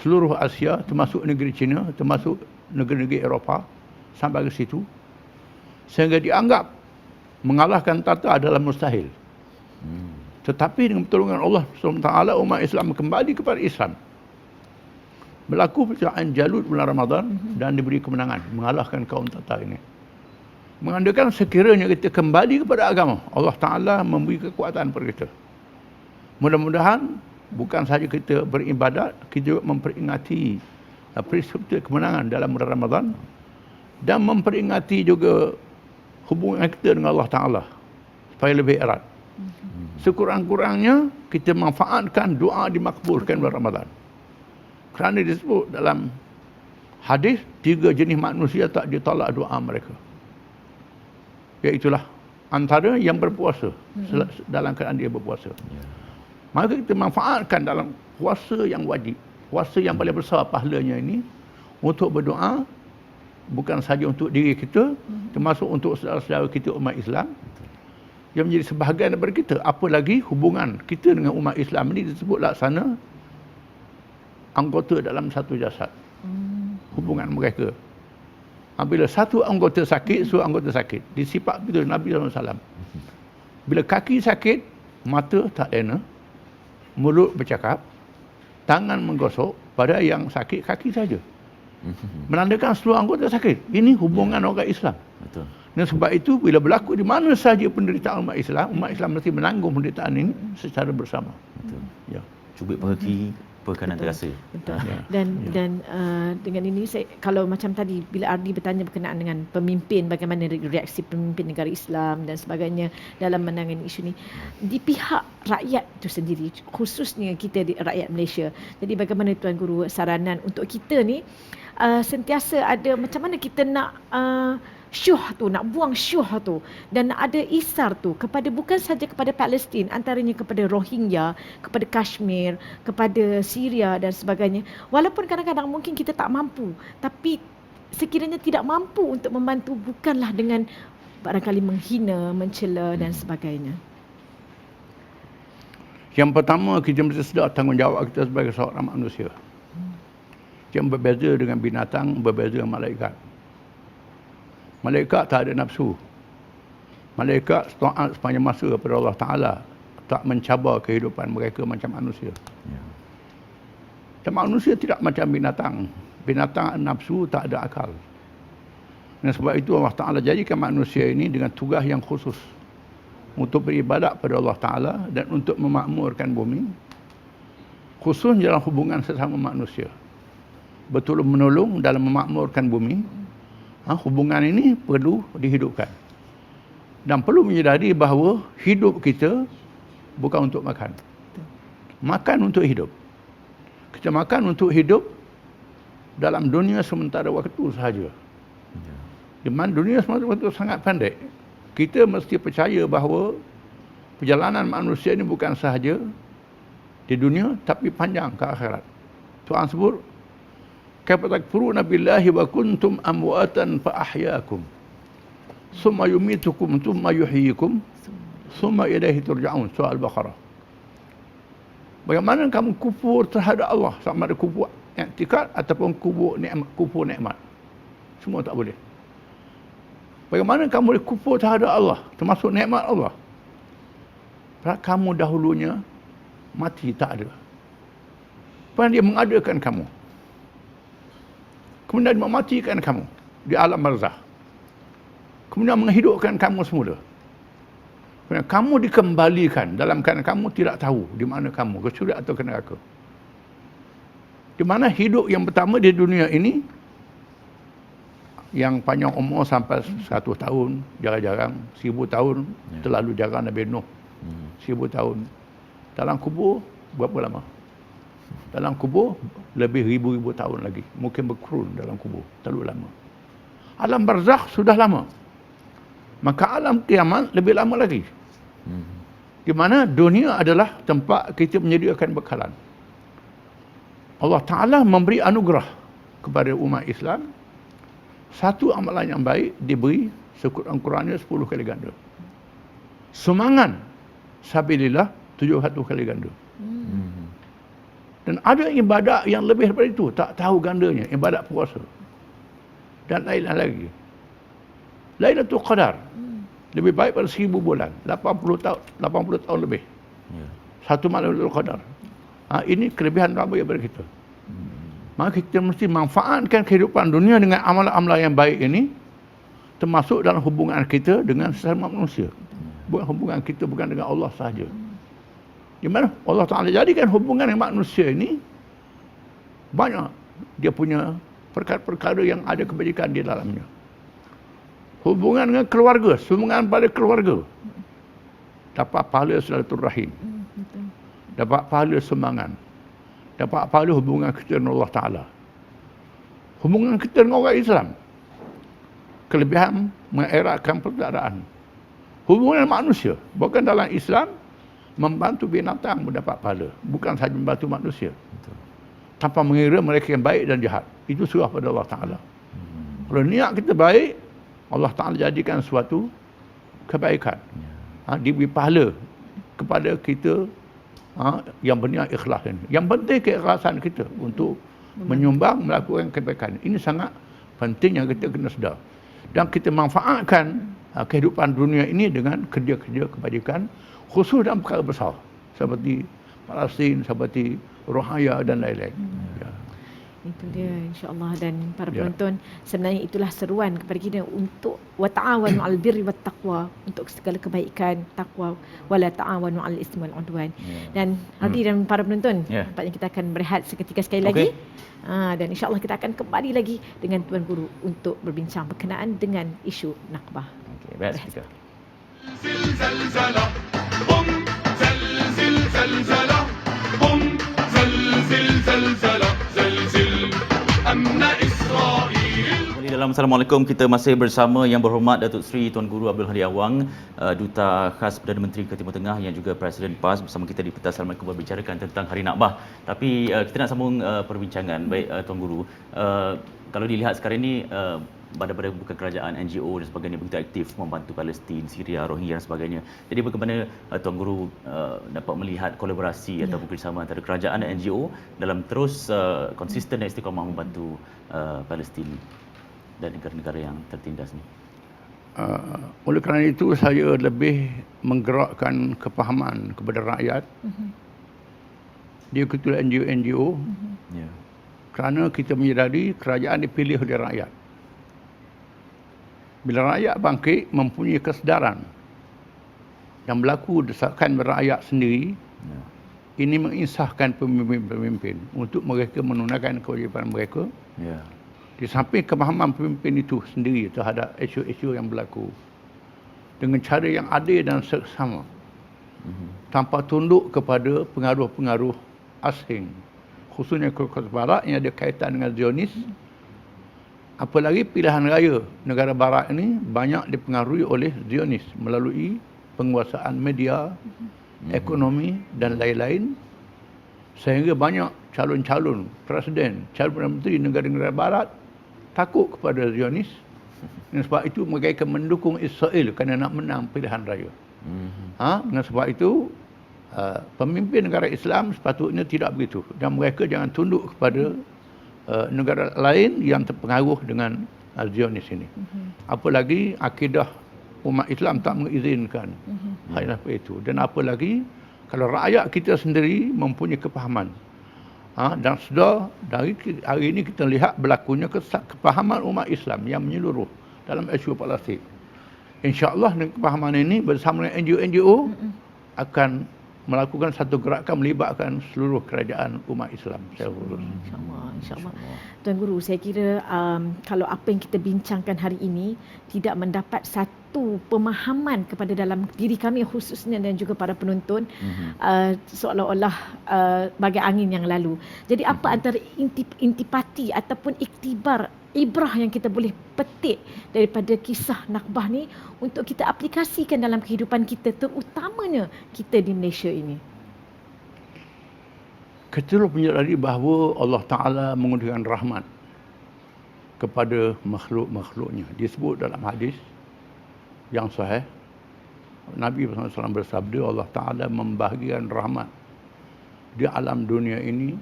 seluruh Asia, termasuk negeri China, termasuk negeri-negeri Eropah, sampai ke situ, sehingga dianggap mengalahkan Tatar adalah mustahil. Tetapi dengan pertolongan Allah SWT, umat Islam kembali kepada Islam. Berlaku peristiwa Ain Jalut bulan Ramadan dan diberi kemenangan mengalahkan kaum Tatar ini. Mengandalkan sekiranya kita kembali kepada agama, Allah Ta'ala memberi kekuatan kepada kita. Mudah-mudahan bukan sahaja kita beribadat, kita juga memperingati peristiwa kemenangan dalam bulan Ramadan dan memperingati juga hubungan kita dengan Allah Ta'ala supaya lebih erat. Sekurang-kurangnya kita manfaatkan doa dimakbulkan bulan Ramadan. Kerana disebut dalam hadis, 3 jenis manusia tak ditolak doa mereka. Iaitulah antara yang berpuasa dalam keadaan dia berpuasa. Maka kita manfaatkan dalam puasa yang wajib, puasa yang paling besar pahalanya ini, untuk berdoa bukan sahaja untuk diri kita, termasuk untuk saudara-saudara kita umat Islam yang menjadi sebahagian daripada kita. Apa lagi hubungan kita dengan umat Islam ini disebut laksana anggota dalam satu jasad. Hubungan mereka. Bila satu anggota sakit, semua anggota sakit. Disifat begitu Nabi SAW. Bila kaki sakit, mata tak lena, mulut bercakap, tangan menggosok, pada yang sakit kaki saja. Menandakan seluruh anggota sakit. Ini hubungan orang Islam. Betul. Dan sebab itu bila berlaku di mana saja penderitaan umat Islam mesti menanggung penderitaan ini secara bersama. Betul. Ya. Cubit perhati perkanan terasa. Betul. Dan dengan ini saya, kalau macam tadi bila Ardi bertanya berkenaan dengan pemimpin, bagaimana reaksi pemimpin negara Islam dan sebagainya dalam menangani isu ni di pihak rakyat itu sendiri, khususnya kita di rakyat Malaysia. Jadi bagaimana Tuan Guru saranan untuk kita ni sentiasa ada macam mana kita nak syuh tu, nak buang syuh tu dan ada isar tu kepada bukan saja kepada Palestin, antaranya kepada Rohingya, kepada Kashmir, kepada Syria dan sebagainya. Walaupun kadang-kadang mungkin kita tak mampu, tapi sekiranya tidak mampu untuk membantu bukanlah dengan barangkali menghina, mencela dan sebagainya. Yang pertama, kita mesti sedar tanggungjawab kita sebagai seorang manusia. Yang berbeza dengan binatang, berbeza dengan malaikat. Malaikat tak ada nafsu. Malaikat taat sepanjang masa kepada Allah Ta'ala. tak mencabar kehidupan mereka macam manusia. Ya. Dan manusia tidak macam binatang. Binatang nafsu tak ada akal. Dan sebab itu Allah Ta'ala jadikan manusia ini dengan tugas yang khusus untuk beribadat pada Allah Ta'ala dan untuk memakmurkan bumi, khususnya dalam hubungan sesama manusia. Betul menolong dalam memakmurkan bumi. Hubungan ini perlu dihidupkan. Dan perlu menyedari bahawa hidup kita bukan untuk makan. Makan untuk hidup. Kita makan untuk hidup dalam dunia sementara waktu sahaja. Di mana dunia sementara waktu sangat pendek. Kita mesti percaya bahawa perjalanan manusia ini bukan sahaja di dunia tapi panjang ke akhirat. Tuhan sebut, "Kaifa takfuruna billahi wa kuntum amwatan fa ahyaakum. Summa yumitukum summa yuhyikum summa ilaihi turja'un." Surah Al-Baqarah. Bagaimana kamu kufur terhadap Allah, sama ada kufur i'tikad ataupun kufur nikmat. Semua tak boleh. Bagaimana kamu boleh kufur terhadap Allah, termasuk nikmat Allah? Kamu dahulunya mati tak ada. Kemudian dia mengadakan kamu. Kemudian mematikan kamu di alam barzakh. Kemudian menghidupkan kamu semula. Kemudian kamu dikembalikan dalam keadaan kamu tidak tahu di mana kamu, ke syurga atau ke neraka. Di mana hidup yang pertama di dunia ini, yang panjang umur sampai 100 tahun, jarang-jarang, 1000 tahun, terlalu jarang Nabi Nuh. 1000 tahun. Dalam kubur, berapa lama? Dalam kubur, lebih ribu-ribu tahun lagi. Mungkin berkurun dalam kubur. Terlalu lama. Alam barzakh sudah lama. Maka alam kiamat lebih lama lagi. Di mana dunia adalah tempat kita menyediakan bekalan. Allah Ta'ala memberi anugerah kepada umat Islam. Satu amalan yang baik diberi sekurang-kurangnya 10 kali ganda. Semangat sabilillah 71 kali ganda. Dan ada ibadat yang lebih daripada itu, tak tahu gandanya, ibadat puasa. Dan lain-lain lagi. Lailatul Qadar lebih baik pada 1000 bulan, 80 tahun lebih. Satu malam Lailatul Qadar. Ini kelebihan Rabb daripada kita. Maka kita mesti manfaatkan kehidupan dunia dengan amalan-amalan yang baik ini, termasuk dalam hubungan kita dengan sesama manusia. Bukan hubungan kita bukan dengan Allah sahaja. Di mana Allah Ta'ala jadikan hubungan dengan manusia ini banyak. Dia punya perkara-perkara yang ada kebajikan di dalamnya. Hubungan dengan keluarga, hubungan pada keluarga. Dapat pahala silaturahim. Dapat pahala semangat. Dapat pahala hubungan kita dengan Allah Ta'ala. Hubungan kita dengan orang Islam. Kelebihan mengeratkan persaudaraan. Hubungan manusia. Bukan dalam Islam, membantu binatang mendapat pahala. Bukan sahaja membantu manusia. Tanpa mengira mereka yang baik dan jahat. Itu surah pada Allah Ta'ala. Kalau niat kita baik, Allah Ta'ala jadikan suatu kebaikan. Diberi pahala kepada kita yang berniat ikhlas ini. Yang penting keikhlasan kita untuk menyumbang, melakukan kebaikan. Ini sangat penting yang kita kena sedar. Dan kita manfaatkan kehidupan dunia ini dengan kerja-kerja kebajikan, khusus dalam perkara besar. Seperti Palestin, seperti Rohingya dan lain-lain. Itu dia, insya-Allah. Dan para penonton, sebenarnya itulah seruan kepada kita untuk wa ta'awanu 'alal birri wat taqwa, untuk segala kebaikan, takwa, wala ta'awanu 'alal ismi wal 'udwan. Dan Hadi dan para penonton, nampaknya kita akan berehat seketika sekali lagi. Dan insya-Allah kita akan kembali lagi dengan Tuan Guru untuk berbincang berkenaan dengan isu Nakbah. Okey, baik seketika. زلزلة قم زلزل زلزلة قم زلزل زلزلة زلزل أمن إسرائيل. Dalam Assalamualaikum, kita masih bersama Yang Berhormat Datuk Seri Tuan Guru Abdul Hadi Awang, Duta Khas Perdana Menteri ke Timur Tengah yang juga Presiden PAS, bersama kita di Petang Assalamualaikum berbicarakan tentang Hari Nakbah. Tapi kita nak sambung perbincangan. Baik Tuan Guru, kalau dilihat sekarang ini badan-badan bukan kerajaan, NGO dan sebagainya begitu aktif membantu Palestin, Syria, Rohingya dan sebagainya. Jadi bagaimana Tuan Guru dapat melihat kolaborasi ataupun kerjasama antara kerajaan dan NGO dalam terus konsisten dan istiqamah membantu Palestin dan negara-negara yang tertindas ni? Oleh kerana itu saya lebih menggerakkan kepahaman kepada rakyat. Dia ketua NGO Ya. kerana kita menyedari kerajaan dipilih oleh rakyat. Bila rakyat bangkit mempunyai kesedaran yang berlaku desakan rakyat sendiri, Ya. ini menginsafkan pemimpin-pemimpin untuk mereka menunaikan kewajipan mereka. Ya. Di samping pemahaman pemimpin itu sendiri terhadap isu-isu yang berlaku dengan cara yang adil dan seksama, tanpa tunduk kepada pengaruh-pengaruh asing, khususnya Kota Barat yang ada kaitan dengan Zionis. Apalagi pilihan raya negara Barat ini banyak dipengaruhi oleh Zionis melalui penguasaan media, ekonomi dan lain-lain, sehingga banyak calon-calon presiden, calon Perdana Menteri negara-negara Barat takut kepada Zionis. Dan sebab itu mereka mendukung Israel kerana nak menang pilihan raya. Dengan sebab itu pemimpin negara Islam sepatutnya tidak begitu, dan mereka jangan tunduk kepada negara lain yang terpengaruh dengan Zionis ini. Apalagi akidah umat Islam tak mengizinkan hal seperti itu. Dan apalagi kalau rakyat kita sendiri mempunyai kepahaman. Dan sudah dari hari ini kita lihat berlakunya kepahaman umat Islam yang menyeluruh dalam isu Palestin. InsyaAllah dengan kepahaman ini bersama dengan NGO akan melakukan satu gerakan melibatkan seluruh kerajaan umat Islam. InsyaAllah. Tuan Guru, saya kira kalau apa yang kita bincangkan hari ini tidak mendapat satu pemahaman kepada dalam diri kami khususnya dan juga para penonton, seolah-olah bagai angin yang lalu. Jadi apa antara intipati ataupun ibrah yang kita boleh petik daripada kisah Nakbah ni untuk kita aplikasikan dalam kehidupan kita, terutamanya kita di Malaysia ini? Kita perlu menyadari bahawa Allah Ta'ala mengurniakan rahmat kepada makhluk-makhluknya. Disebut dalam hadis yang sahih, Nabi SAW bersabda, Allah Ta'ala membahagikan rahmat di alam dunia ini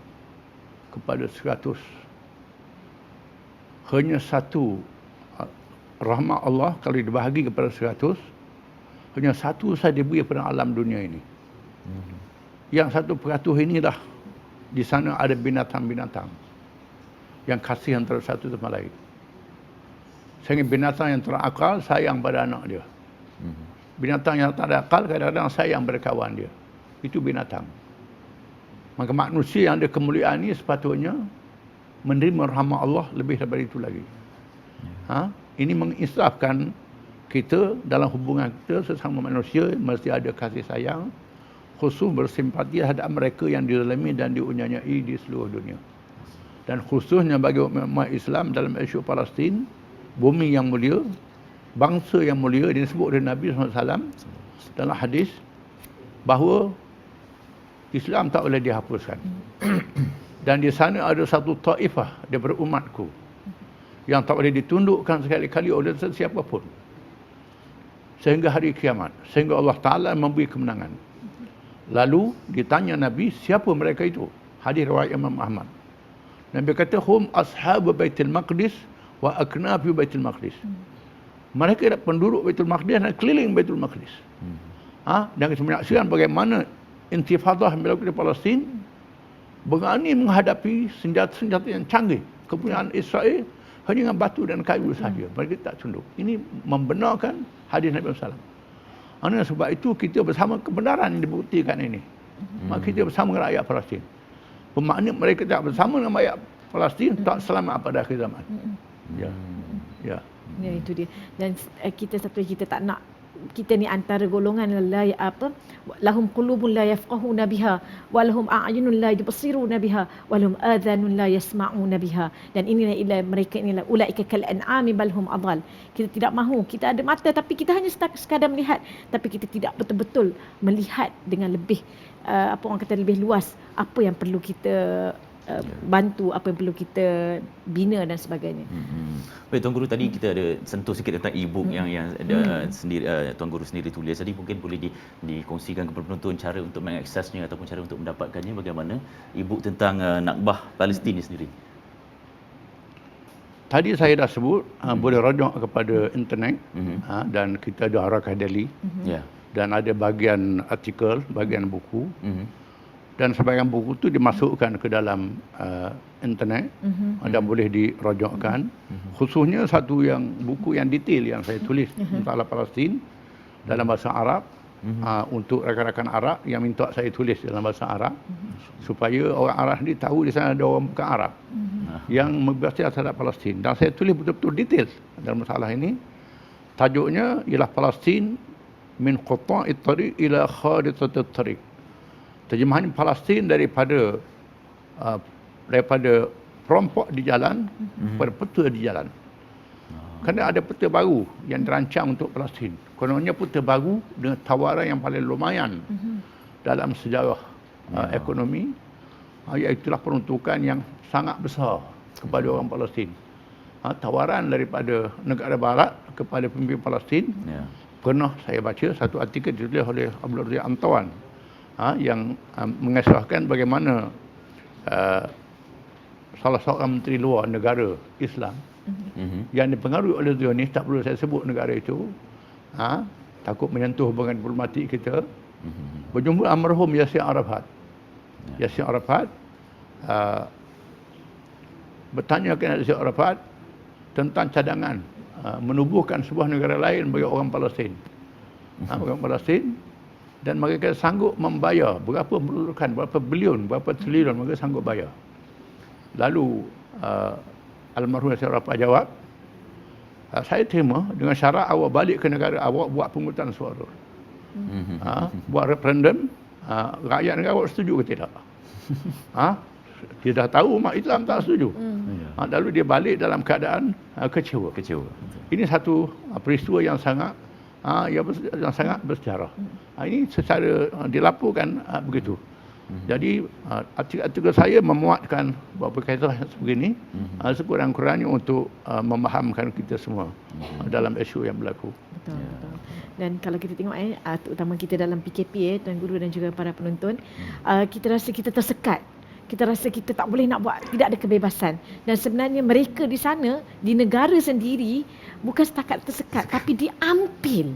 kepada 100. Hanya satu rahmat Allah kalau dibahagi kepada 100, hanya satu saja diberi pada alam dunia ini. Yang 1% inilah di sana ada binatang-binatang yang kasih antara satu sama lain. Sehingga binatang yang terakal sayang pada anak dia. Binatang yang tak ada akal kadang-kadang sayang pada kawan dia. Itu binatang. Maka manusia yang ada kemuliaan ini sepatutnya menerima rahmat Allah lebih daripada itu lagi. Ini menginsafkan kita dalam hubungan kita sesama manusia, mesti ada kasih sayang, khusus bersimpati terhadap mereka yang dizalimi dan diunyanyai di seluruh dunia. Dan khususnya bagi umat Islam dalam isu Palestin, bumi yang mulia, bangsa yang mulia, disebut oleh Nabi SAW dalam hadis bahawa Islam tak boleh dihapuskan. Dan di sana ada satu taifah daripada umatku yang tak boleh ditundukkan sekali-kali oleh sesiapa pun sehingga hari kiamat, sehingga Allah Ta'ala memberi kemenangan. Lalu ditanya Nabi, siapa mereka itu? Hadis riwayat Imam Ahmad. Nabi kata, hum ashabu Baitul Maqdis wa aknafi Baitul Maqdis. Mereka adalah penduduk Baitul Maqdis dan keliling Baitul Maqdis. Dan kita menyaksikan bagaimana intifadah berlaku di Palestin, berani menghadapi senjata-senjata yang canggih kepunyaan Israel hanya dengan batu dan kayu sahaja. Mereka tak tunduk. Ini membenarkan hadis Nabi SAW. Sebab itu kita bersama kebenaran yang dibuktikan ini. Maka kita bersama dengan rakyat Palestin. Bermakna mereka tak bersama dengan rakyat Palestin tak selamat pada akhir zaman. Ya, itu dia. Dan kita tak nak kita ni antara golongan lahum qulubun la yafqahuna biha wa lahum a'yunun la yubsiruna biha wa lahum adhanun la yasma'una biha. Dan inilah mereka inilah ulaika kal an'ami bal hum adall. Kita tidak mahu, kita ada mata tapi kita hanya sekadar melihat, tapi kita tidak betul-betul melihat dengan lebih lebih luas apa yang perlu kita bantu, apa yang perlu kita bina dan sebagainya. Baik, Tuan Guru, tadi kita ada sentuh sikit tentang e-book yang ada sendiri Tuan Guru sendiri tulis. Jadi mungkin boleh dikongsikan kepada penonton cara untuk mengaksesnya ataupun cara untuk mendapatkannya, bagaimana e-book tentang Nakbah Palestin ini sendiri. Tadi saya dah sebut boleh rujuk kepada internet dan kita ada Harakah Delhi Ya. dan ada bahagian artikel, bahagian buku dan sebahagian buku tu dimasukkan ke dalam internet dan boleh dirujukkan. Khususnya satu yang buku yang detail yang saya tulis masalah Palestin dalam bahasa Arab untuk rakan-rakan Arab yang minta saya tulis dalam bahasa Arab supaya orang Arab ni tahu di sana ada orang bukan Arab yang membahas terhadap Palestin, dan saya tulis betul-betul detail dalam masalah ini. Tajuknya ialah Palestin min qata'it tariq ila kharitatut tariq. Terjemahan Palestin daripada perompok di jalan kepada peta di jalan. Kerana ada peta baru yang dirancang untuk Palestin. Kononnya peta baru dengan tawaran yang paling lumayan dalam sejarah ekonomi, iaitulah peruntukan yang sangat besar kepada orang Palestin. Tawaran daripada negara barat kepada pemimpin Palestin. Pernah saya baca satu artikel ditulis oleh Abdul Razak Antawan yang mengesahkan bagaimana salah seorang menteri luar negara Islam yang dipengaruhi oleh Zionis, tak perlu saya sebut negara itu, takut menyentuh hubungan diplomatik kita, berjumpa almarhum Yasir Arafat. Yasir Arafat bertanya kepada Yasir Arafat tentang cadangan menubuhkan sebuah negara lain bagi orang Palestin. Orang Palestin, dan mereka sanggup membayar berapa memerlukan, berapa bilion, berapa trilion mereka sanggup bayar. Lalu almarhum Yasir Arafat jawab, saya terima dengan syarat awak balik ke negara awak buat pemungutan suara. Buat referendum, rakyat negara awak setuju ke tidak? Dia dah tahu umat Islam tak setuju. Lalu dia balik dalam keadaan kecewa. Ini satu peristiwa yang sangat yang sangat bersejarah. Ini secara dilaporkan begitu. Jadi artikel saya memuatkan beberapa kisah sebegini sekurang-kurangnya untuk memahamkan kita semua dalam isu yang berlaku. Betul. Dan kalau kita tengok terutama kita dalam PKP Tuan Guru dan juga para penonton, kita rasa kita tersekat. Kita rasa kita tak boleh nak buat, tidak ada kebebasan. Dan sebenarnya mereka di sana, di negara sendiri, bukan setakat tersekat, tapi diambil.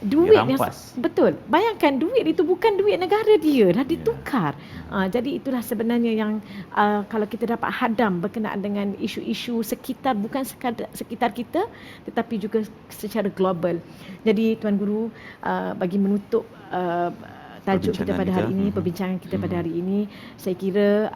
Duit yang betul. Bayangkan duit itu bukan duit negara dia, dah ditukar. Jadi itulah sebenarnya yang kalau kita dapat hadam berkenaan dengan isu-isu sekitar, bukan sekitar kita, tetapi juga secara global. Jadi Tuan Guru, bagi menutup tajuk kita pada hari ini, perbincangan kita pada hari ini, saya kira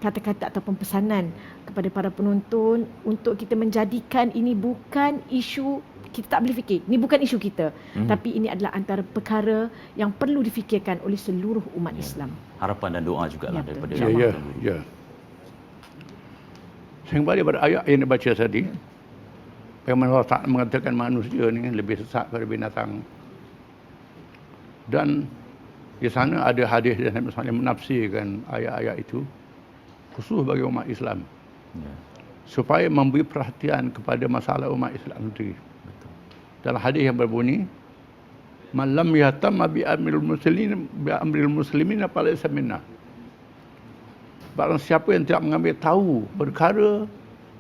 kata-kata ataupun pesanan kepada para penonton untuk kita menjadikan ini bukan isu, kita tak boleh fikir, ini bukan isu kita, tapi ini adalah antara perkara yang perlu difikirkan oleh seluruh umat Islam. Harapan dan doa jugalah daripada Ya. Saya kembali pada ayat yang dibaca tadi. Bagaimana Allah Ta'ala mengatakan manusia ni lebih sesat daripada binatang. Dan di sana ada hadis yang misalnya menafsirkan ayat-ayat itu khusus bagi umat Islam, supaya memberi perhatian kepada masalah umat Islam sendiri. Dalam hadis yang berbunyi, "Man lam yahtamma bi amril muslimin falaysa minna." Barang siapa yang tidak mengambil tahu perkara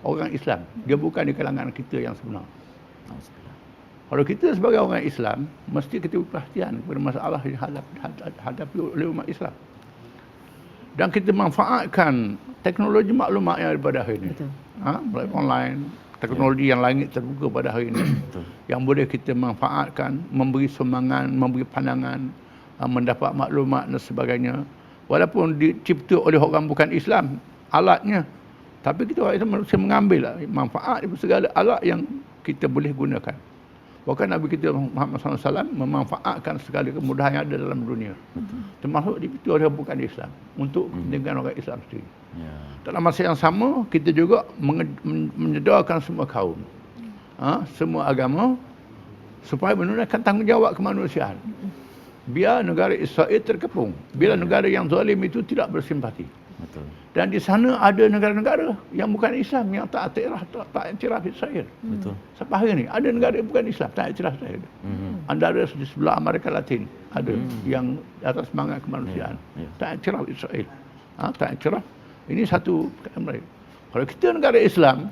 orang Islam, dia bukan di kalangan kita yang sebenar. Kalau kita sebagai orang Islam, mesti kita perhatian kepada masalah yang hadapi oleh umat Islam. Dan kita manfaatkan teknologi maklumat yang ada pada hari ini. Melalui online, teknologi yang langit terbuka pada hari ini. Yang boleh kita manfaatkan, memberi sumbangan, memberi pandangan, mendapat maklumat dan sebagainya. Walaupun dicipta oleh orang bukan Islam, alatnya. Tapi kita orang Islam manusia mengambil manfaat dari segala alat yang kita boleh gunakan. Bahkan Nabi kita Muhammad SAW memanfaatkan segala kemudahan yang ada dalam dunia. Termasuk dipilih oleh bukan Islam untuk dengan orang Islam sendiri. Dalam masa yang sama, kita juga menyedarkan semua kaum, semua agama, supaya menunaikan tanggungjawab kemanusiaan. Biar negara Israel terkepung, biar negara yang zalim itu tidak bersimpati. Dan di sana ada negara-negara yang bukan Islam yang tak iktiraf Israel. Sampai hari ini ada negara yang bukan Islam tak iktiraf Israel. Antara di sebelah Amerika Latin ada yang atas semangat kemanusiaan tak iktiraf Israel. Tak iktiraf. Ini satu perkara. Kalau kita negara Islam,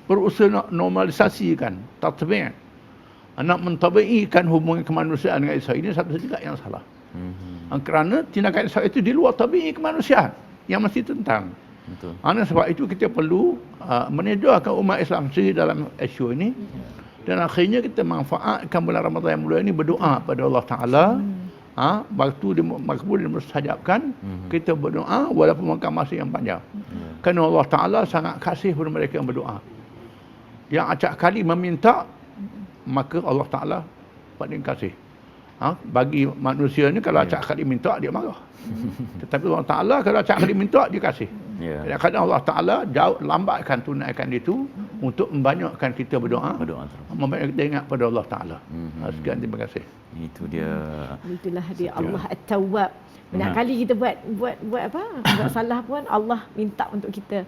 berusaha nak normalisasikan, tatbi', nak mentabi'ikan hubungan kemanusiaan dengan Israel. Ini satu juga yang salah. Kerana tindakan Israel itu di luar tabi'i kemanusiaan yang mesti tentang. Betul. Sebab itu kita perlu menedarkan umat Islam sendiri dalam isu ini. Dan akhirnya kita manfaatkan bulan Ramadan yang mulia ini berdoa pada Allah Ta'ala. Waktu makbul dan mustajabkan, kita berdoa walaupun makan masa yang panjang. Kerana Allah Ta'ala sangat kasih kepada mereka yang berdoa. Yang acap kali meminta, maka Allah Ta'ala paling kasih. Bagi manusia ni kalau acap kali minta, dia marah. Tetapi Allah Ta'ala kalau acap kali minta, dia kasih. Kadang-kadang Allah Ta'ala lambatkan tunaikan itu untuk membanyakkan kita berdoa. Membanyakkan kita ingat pada Allah Ta'ala. Sekian, terima kasih. Itu dia. Itulah dia Allah At-Tawwab. Banyak kali kita buat salah pun Allah minta untuk kita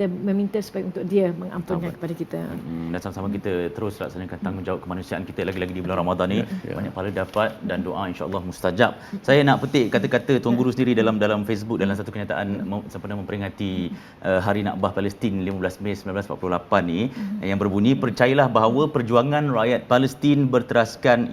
meminta supaya untuk dia mengampunkan kepada kita. Dan sama-sama kita terus laksanakan tanggungjawab kemanusiaan kita lagi-lagi di bulan Ramadan ni. Banyak pahala dapat dan doa insya-Allah mustajab. Saya nak petik kata-kata Tuan Guru sendiri dalam Facebook dalam satu kenyataan sempena memperingati Hari Nakbah Palestin 15 Mei 1948 ni yang berbunyi, percayalah bahawa perjuangan rakyat Palestin berteraskan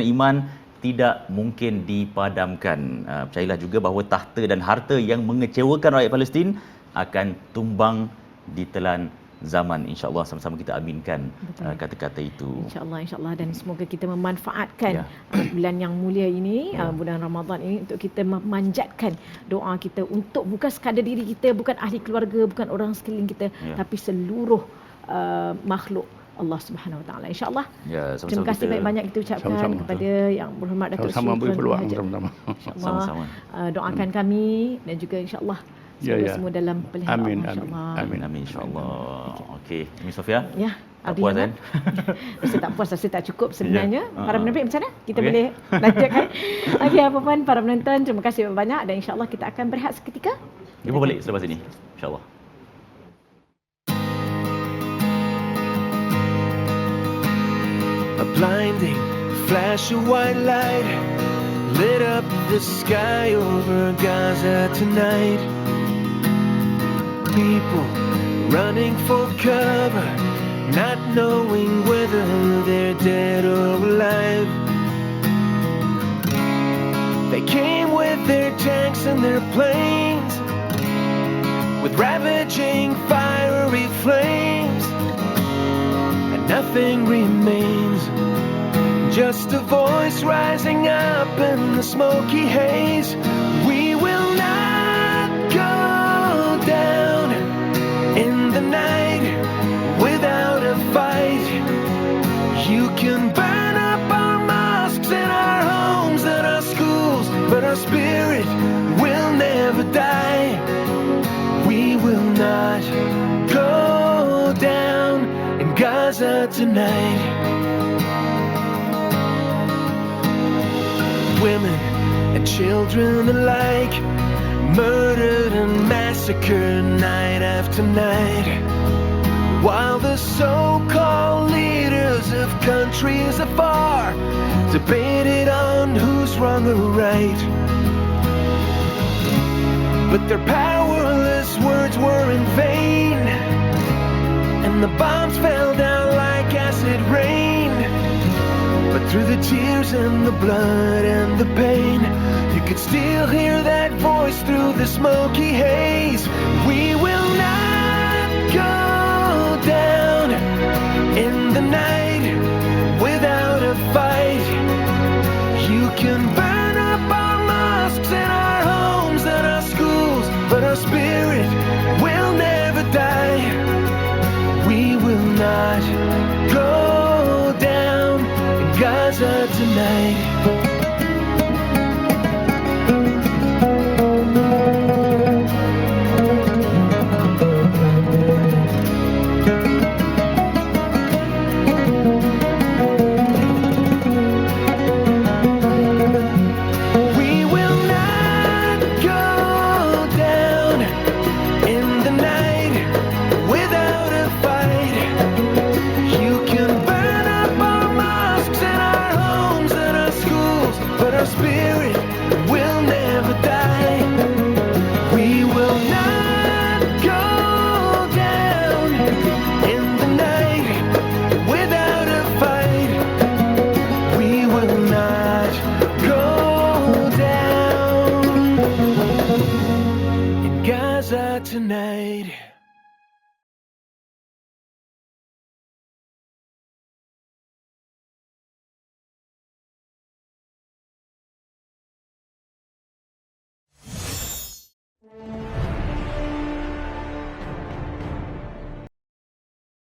iman tidak mungkin dipadamkan. Percayalah juga bahawa tahta dan harta yang mengecewakan rakyat Palestin akan tumbang ditelan zaman. InsyaAllah sama-sama kita aminkan kata-kata itu. InsyaAllah. Dan semoga kita memanfaatkan bulan yang mulia ini, bulan Ramadan ini, untuk kita memanjatkan doa kita untuk bukan sekadar diri kita, bukan ahli keluarga, bukan orang sekeliling kita, tapi seluruh makhluk Allah Subhanahu Wa Taala. InsyaAllah. Terima kasih banyak-banyak kita ucapkan kepada yang berhormat Datuk Seri Tuan Haji. Sama-sama. Doakan kami dan juga insyaAllah semua dalam pilihan Allah. Amin insyaAllah. Okey, Miss Sofia. Tak puas kan? Rasa tak puas, rasa tak cukup sebenarnya. Para penerbit macam mana? Kita boleh lanjutkan. Okey, apa pun para penonton, terima kasih banyak dan insyaAllah kita akan berehat seketika. Jumpa balik selepas ini. InsyaAllah. A blinding flash of white light lit up the sky over Gaza tonight. People running for cover, not knowing whether they're dead or alive. They came with their tanks and their planes, with ravaging fiery flames, and nothing remains. Just a voice rising up in the smoky haze. We will not go down in the night without a fight. You can burn up our mosques and our homes and our schools, but our spirit will never die. We will not go down in Gaza tonight. Women and children alike, murdered and massacred night after night, while the so-called leaders of countries afar debated on who's wrong or right. But their powerless words were in vain, and the bombs fell down like acid rain. But through the tears and the blood and the pain, you could still hear that voice through the smoky haze. We will not go down in the night without a fight. You can burn up our mosques and our homes and our schools, but our spirit will never die. We will not go down in Gaza tonight. Spirit will